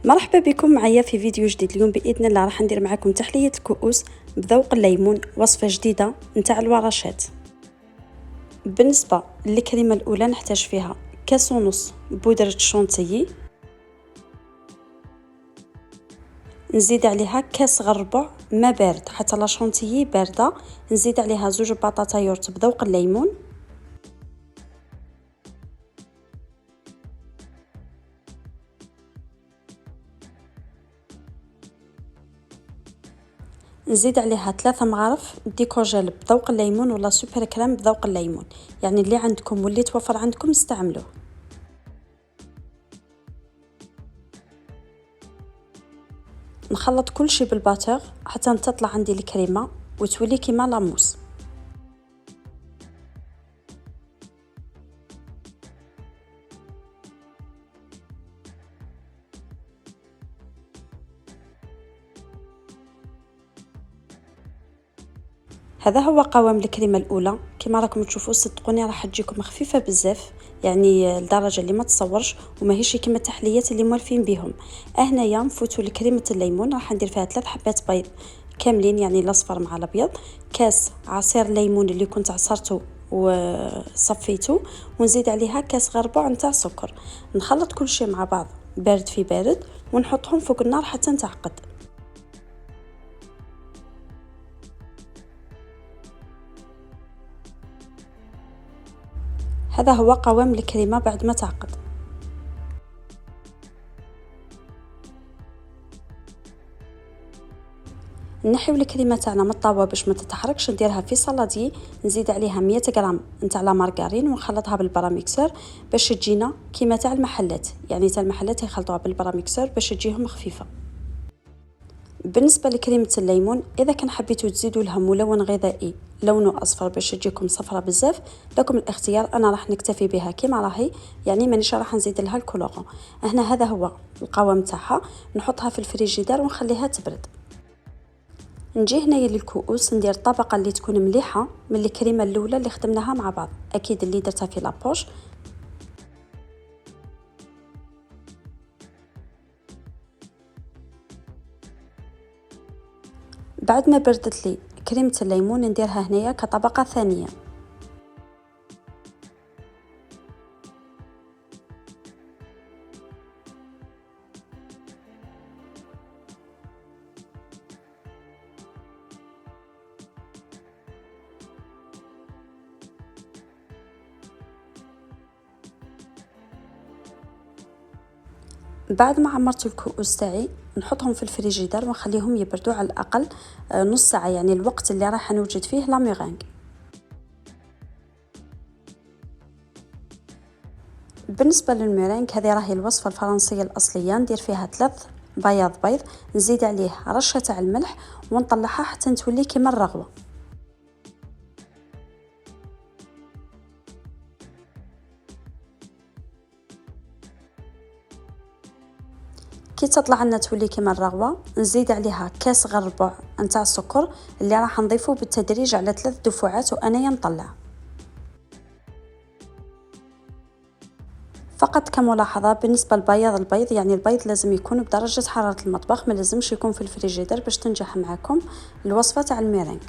مرحبا بكم معايا في فيديو جديد. اليوم باذن الله راح ندير معكم تحليه الكؤوس بذوق الليمون، وصفه جديده نتاع الورشات. بالنسبه للكريمه الاولى نحتاج فيها كاس ونص بودره شونتيي، نزيد عليها كاس غربع ما بارد حتى لا شونتيي بارده، نزيد عليها زوج بطاطا يورت بذوق الليمون، نزيد عليها 3 مغارف ديكوجيل بذوق الليمون ولا سوبر كريم بذوق الليمون، يعني اللي عندكم واللي توفر عندكم استعملوه. نخلط كل شيء بالباتور حتى تطلع عندي الكريمه وتولي كيما لاموس. هذا هو قوام الكريمه الاولى، كما راكم تشوفوا صدقوني راح تجيكم خفيفه بزاف، يعني لدرجه اللي ما تصورش وماهيش كيما التحليات اللي موالفين بهم. هنايا نفوتوا لكريمه الليمون، راح ندير فيها 3 حبات بيض كاملين، يعني الاصفر مع الابيض، كاس عصير الليمون اللي كنت عصرته وصفيته، ونزيد عليها كاس غربع نتاع سكر. نخلط كل شيء مع بعض بارد في بارد ونحطهم فوق النار حتى تعقد. هذا هو قوام الكريمه بعد ما تعقد. نحيو الكريمه تاعنا من الطاوه باش ما تتحركش، نديرها في صلادي، نزيد عليها 100 غرام نتاع لا مارغرين ونخلطها بالبراميكسور باش تجينا كيما تاع المحلات، يعني تاع المحلات يخلطوها بالبراميكسور باش تجيهم خفيفه. بالنسبه لكريمه الليمون، اذا كان حبيتوا تزيدوا لها ملون غذائي لونه اصفر باش تجيكم صفرة بزاف، لكم الاختيار. انا راح نكتفي بها كيما راهي، يعني مانيش راح نزيد لها الكولورون. هنا هذا هو القوام تاعها، نحطها في الفريجيدار ونخليها تبرد. نجي هنايا للكؤوس، ندير طبقه اللي تكون مليحه من الكريمه الاولى اللي خدمناها مع بعض، اكيد اللي درتها في لابوش. بعد ما بردت لي كريمه الليمون نديرها هنايا كطبقه ثانيه. بعد ما عمرت الكؤوس تاعي نحطهم في الفريجيدار ونخليهم يبردوا على الاقل نص ساعه، يعني الوقت اللي راح نوجد فيه لا ميرينغ. بالنسبه للميرينغ، هذه راهي الوصفه الفرنسيه الاصليه، ندير فيها 3 بياض بيض، نزيد عليه رشه تاع الملح ونطلعها حتى تولي كيما الرغوه. كي تطلع لنا تولي كيما الرغوه، نزيد عليها كاس غربع نتاع السكر اللي راح نضيفه بالتدريج على 3 دفعات وانايا نطلع. فقط كملاحظه بالنسبه لبياض البيض، يعني البيض لازم يكون بدرجه حراره المطبخ، ما لازمش يكون في الفريجيدر باش تنجح معكم الوصفه تاع الميرينغ.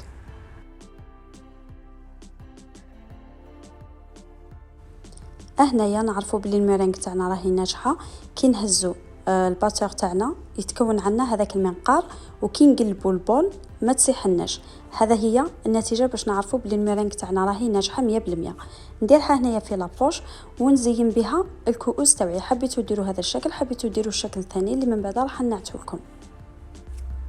هنايا نعرفوا بلي الميرينغ تاعنا راهي ناجحه كي نهزو الباتور تاعنا يتكون عنا هذاك المنقار، وكي نقلبوا البول ما تسيحناش. هذا هي النتيجه باش نعرفوا بلي الميرينغ تاعنا راهي ناجحه 100%. نديرها هنايا في لابوش ونزين بها الكؤوس تاعي. حبيتوا ديروا هذا الشكل، حبيتوا ديروا الشكل الثاني اللي من بعد راح نعتو لكم،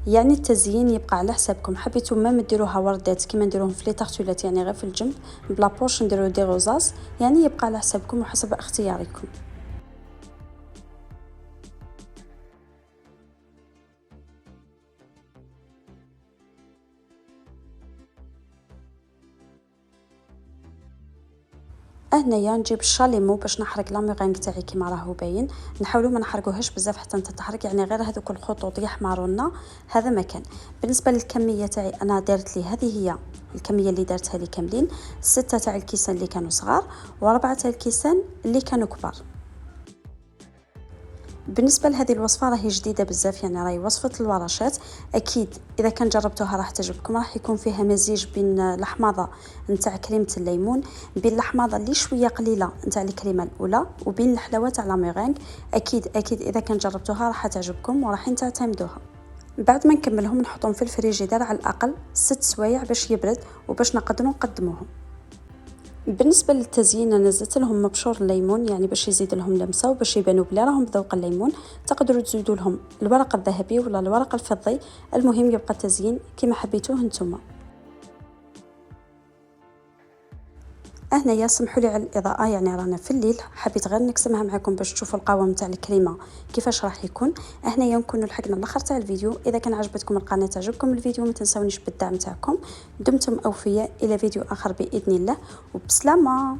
يعني التزيين يبقى على حسابكم. حبيتوا ما ديروها وردات كيما نديروهم في لي طارتولات، يعني غير في الجنب بلا بوش نديروا دي روزاز، يعني يبقى على حسابكم وحسب اختياركم. هنايا نجيب الشاليمو باش نحرق لا ميرينغ تاعي كيما راهو باين، نحاولوا ما نحرقوهاش بزاف حتى تتحرق، يعني غير هذوك الخطوط يحمرونا هذا مكان. بالنسبه للكميه تاعي انا دارت لي هذه هي الكميه اللي دارتها لي كاملين، 6 تاع الكيسان اللي كانوا صغار و4 تاع الكيسان اللي كانوا كبار. بالنسبه لهذه الوصفه راهي جديده بزاف، يعني راهي وصفه الورشات. اكيد اذا كان جربتوها راح تعجبكم. راح يكون فيها مزيج بين الحماضه نتاع كريمه الليمون، بين الحماضه اللي شويه قليله نتاع الكريمه الاولى، وبين الحلاوه تاع لا ميرينغ. اكيد اذا كان جربتوها راح تعجبكم وراح تعتمدوها. بعد ما نكملهم نحطهم في الفريجيدار على الاقل 6 سوايع باش يبرد وباش نقدروا نقدموهم. بالنسبه للتزيين انا زدت لهم مبشور الليمون، يعني باش يزيد لهم لمسه وباش يبانوا بلي راهم بذوق الليمون. تقدروا تزيدوا لهم الورق الذهبي ولا الورق الفضي، المهم يبقى التزيين كما حبيتوه نتوما. هنايا سمحوا لي على الاضاءه، يعني رانا في الليل، حبيت غير نقسمها معكم باش تشوفوا القوام تاع الكريمه كيفاش راح يكون. هنايا نكونوا لحقنا الاخر تاع الفيديو. اذا كان عجبتكم القناه عجبكم الفيديو ما تنسونيش بالدعم تاعكم. دمتم اوفياء، الى فيديو اخر باذن الله، وبسلامه.